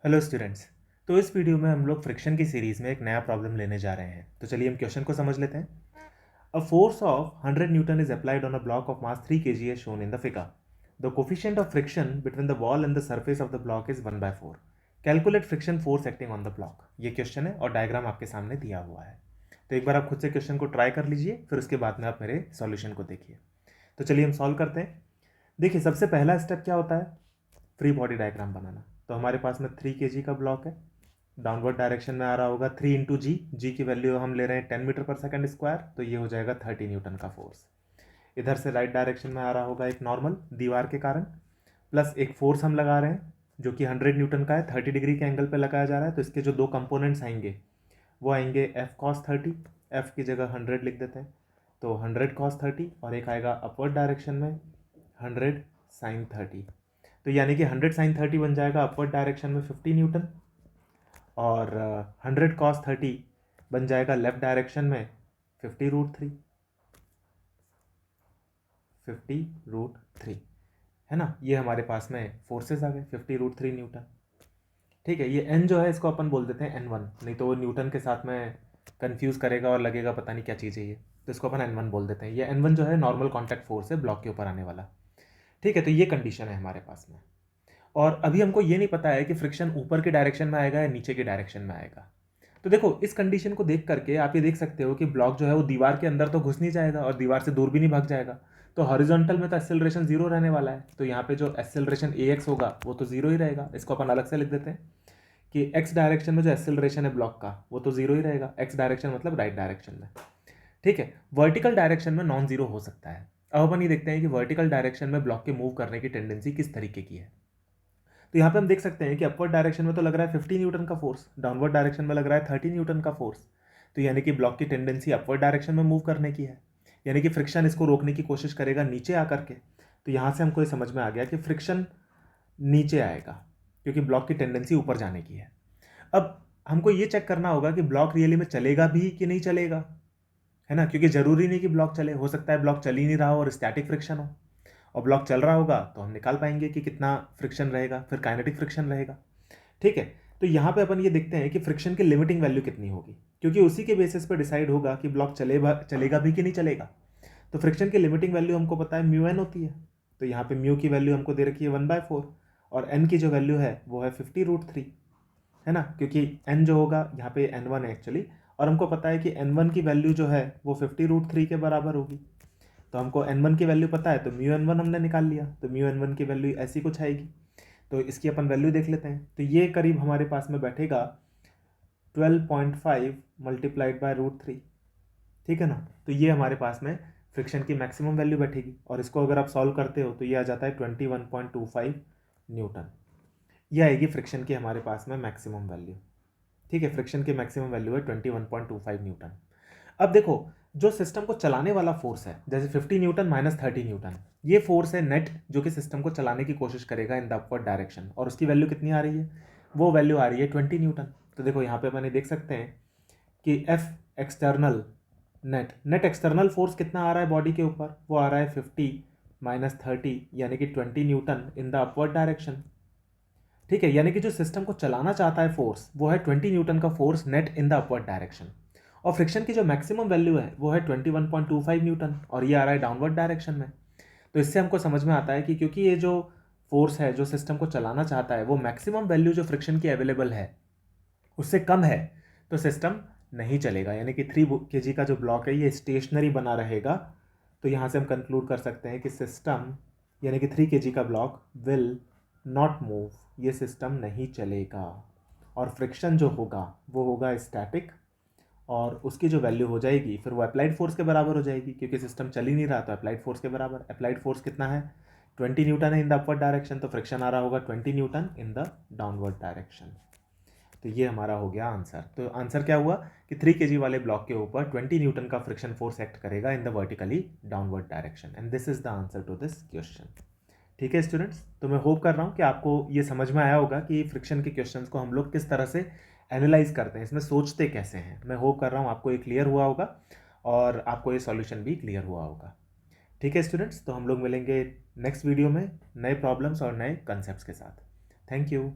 Hello students. तो इस video में हम लोग फ्रिक्शन की सीरीज में एक नया प्रॉब्लम लेने जा रहे हैं। तो चलिए हम क्वेश्चन को समझ लेते हैं। A force of 100 Newton is applied on a block of mass 3 kg as shown in the figure. The coefficient of friction between the wall and the surface of the block is 1/4. Calculate friction force acting on the block. ये question है और diagram आपके सामने दिया हुआ है। तो एक बार आप खुद से क्वेश्चन को ट्राई कर लीजिए, फिर उसके बाद में आप मेरे सॉल्यूशन को देखिए। तो चलिए हम सॉल्व करते हैं। देखिए, सबसे पहला स्टेप क्या होता है? फ्री बॉडी डायग्राम बनाना। तो हमारे पास में 3 kg का ब्लॉक है, डाउनवर्ड डायरेक्शन में आ रहा होगा 3 इंटू जी की वैल्यू हम ले रहे हैं 10 मीटर पर सेकंड स्क्वायर, तो ये हो जाएगा 30 न्यूटन का फोर्स। इधर से राइट डायरेक्शन में आ रहा होगा एक नॉर्मल दीवार के कारण, प्लस एक फोर्स हम लगा रहे हैं जो कि 100 न्यूटन का है, 30 डिग्री के एंगल पे लगाया जा रहा है। तो इसके जो दो कंपोनेंट्स आएंगे वो आएंगे एफ कॉस 30, एफ की जगह 100 लिख देते हैं, तो 100 कॉस 30, और एक आएगा अपवर्ड डायरेक्शन में 100 साइन 30। तो यानी कि 100 साइन 30 बन जाएगा अपवर्ड डायरेक्शन में 50 न्यूटन, और 100 कॉस 30 बन जाएगा लेफ्ट डायरेक्शन में 50√3, 50√3 है ना। ये हमारे पास में फोर्सेस आ गए 50√3 न्यूटन। ठीक है, ये एन जो है इसको अपन बोल देते हैं N1, नहीं तो वो न्यूटन के साथ में कंफ्यूज करेगा और लगेगा पता नहीं क्या चीज़ है ये, तो इसको अपन N1 बोल देते हैं। ये N1 जो है नॉर्मल कॉन्टैक्ट फोर्स है ब्लॉक के ऊपर आने वाला। ठीक है, तो ये कंडीशन है हमारे पास में। और अभी हमको ये नहीं पता है कि फ्रिक्शन ऊपर के डायरेक्शन में आएगा या नीचे के डायरेक्शन में आएगा। तो देखो, इस कंडीशन को देख करके आप ये देख सकते हो कि ब्लॉक जो है वो दीवार के अंदर तो घुस नहीं जाएगा और दीवार से दूर भी नहीं भाग जाएगा। तो हॉरिजॉन्टल में तो एक्सेलरेशन जीरो रहने वाला है, तो यहाँ पे जो एक्सेलरेशन AX होगा वो तो जीरो ही रहेगा। इसको अपन अलग से लिख देते हैं कि एक्स डायरेक्शन में जो एक्सेलरेशन है ब्लॉक का वो तो जीरो ही रहेगा। एक्स डायरेक्शन मतलब राइट डायरेक्शन में। ठीक है, वर्टिकल डायरेक्शन में नॉन जीरो हो सकता है। अब अपन ये देखते हैं कि वर्टिकल डायरेक्शन में ब्लॉक के मूव करने की टेंडेंसी किस तरीके की है। तो यहाँ पे हम देख सकते हैं कि अपवर्ड डायरेक्शन में तो लग रहा है 50 न्यूटन का फोर्स, डाउनवर्ड डायरेक्शन में लग रहा है 30 न्यूटन का फोर्स। तो यानी कि ब्लॉक की टेंडेंसी अपवर्ड डायरेक्शन में मूव करने की है, यानी कि फ्रिक्शन इसको रोकने की कोशिश करेगा नीचे आकर के। तो यहाँ से हमको ये समझ में आ गया कि फ्रिक्शन नीचे आएगा क्योंकि ब्लॉक की टेंडेंसी ऊपर जाने की है। अब हमको ये चेक करना होगा कि ब्लॉक रियली में चलेगा भी कि नहीं चलेगा, है ना, क्योंकि जरूरी नहीं कि ब्लॉक चले, हो सकता है ब्लॉक चल ही नहीं रहा हो और स्टैटिक फ्रिक्शन हो। और ब्लॉक चल रहा होगा तो हम निकाल पाएंगे कि कितना फ्रिक्शन रहेगा, फिर काइनेटिक फ्रिक्शन रहेगा। ठीक है, तो यहाँ पे अपन ये देखते हैं कि फ्रिक्शन की लिमिटिंग वैल्यू कितनी होगी, क्योंकि उसी के बेसिस पर डिसाइड होगा कि ब्लॉक चलेगा भी कि नहीं चलेगा। तो फ्रिक्शन की लिमिटिंग वैल्यू हमको पता है म्यू एन होती है। तो यहाँ पे म्यू की वैल्यू हमको दे रखी है 1/4, और एन की जो वैल्यू है वो है 50√3, है ना, क्योंकि एन जो होगा यहाँ पे N1 है एक्चुअली, और हमको पता है कि N1 की वैल्यू जो है वो 50√3 के बराबर होगी। तो हमको N1 की वैल्यू पता है, तो म्यू N1 हमने निकाल लिया, तो म्यू N1 की वैल्यू ऐसी कुछ आएगी। तो इसकी अपन वैल्यू देख लेते हैं। तो ये करीब हमारे पास में बैठेगा 12.5 मल्टीप्लाइड बाय √3। ठीक है ना, तो ये हमारे पास में फ्रिक्शन की मैक्सिमम वैल्यू बैठेगी, और इसको अगर आप सॉल्व करते हो तो ये आ जाता है 21.25 न्यूटन। ये आएगी फ्रिक्शन की हमारे पास में मैक्सिमम वैल्यू। ठीक है, फ्रिक्शन की मैक्सिमम वैल्यू है 21.25 न्यूटन। अब देखो, जो सिस्टम को चलाने वाला फोर्स है, जैसे 50 न्यूटन माइनस 30 न्यूटन, ये फोर्स है नेट जो कि सिस्टम को चलाने की कोशिश करेगा इन द अपवर्ड डायरेक्शन, और उसकी वैल्यू कितनी आ रही है? वो वैल्यू आ रही है 20 न्यूटन। तो देखो यहाँ पे अपन देख सकते हैं कि F external net external force कितना आ रहा है बॉडी के ऊपर? वो आ रहा है 50 माइनस 30 यानी कि 20 Newton in the upward direction. ठीक है, यानी कि जो सिस्टम को चलाना चाहता है फोर्स वो है 20 न्यूटन का force net in the upward direction, और फ्रिक्शन की जो मैक्सिमम वैल्यू है वो है 21.25 न्यूटन, और ये आ रहा है डाउनवर्ड डायरेक्शन में। तो इससे हमको समझ में आता है कि क्योंकि ये जो फोर्स है जो सिस्टम को चलाना चाहता है वो मैक्सिमम वैल्यू जो फ्रिक्शन की अवेलेबल है उससे कम है, तो सिस्टम नहीं चलेगा, यानी कि 3 kg का जो ब्लॉक है ये स्टेशनरी बना रहेगा। तो यहाँ से हम कंक्लूड कर सकते हैं कि सिस्टम यानी कि 3 kg का ब्लॉक विल नॉट मूव, ये सिस्टम नहीं चलेगा, और फ्रिक्शन जो होगा वो होगा स्टैटिक, और उसकी जो वैल्यू हो जाएगी फिर वो अप्लाइड फोर्स के बराबर हो जाएगी, क्योंकि सिस्टम चल ही नहीं रहा तो अप्लाइड फोर्स के बराबर। अप्लाइड फोर्स कितना है? 20 न्यूटन है इन द अपवर्ड डायरेक्शन, तो फ्रिक्शन आ रहा होगा 20 Newton in the downward direction. तो ये हमारा हो गया आंसर। तो आंसर क्या हुआ कि 3 kg वाले ब्लॉक के ऊपर 20 न्यूटन का फ्रिक्शन फोर्स एक्ट करेगा in the vertically downward direction, and this is the answer to this question. ठीक है स्टूडेंट्स, तो मैं होप कर रहा हूँ कि आपको ये समझ में आया होगा कि फ्रिक्शन के क्वेश्चंस को हम लोग किस तरह से एनालाइज करते हैं, इसमें सोचते कैसे हैं। मैं होप कर रहा हूँ आपको ये क्लियर हुआ होगा और आपको ये सॉल्यूशन भी क्लियर हुआ होगा। ठीक है स्टूडेंट्स, तो हम लोग मिलेंगे नेक्स्ट वीडियो में नए प्रॉब्लम्स और नए कंसेप्ट्स के साथ। Thank you.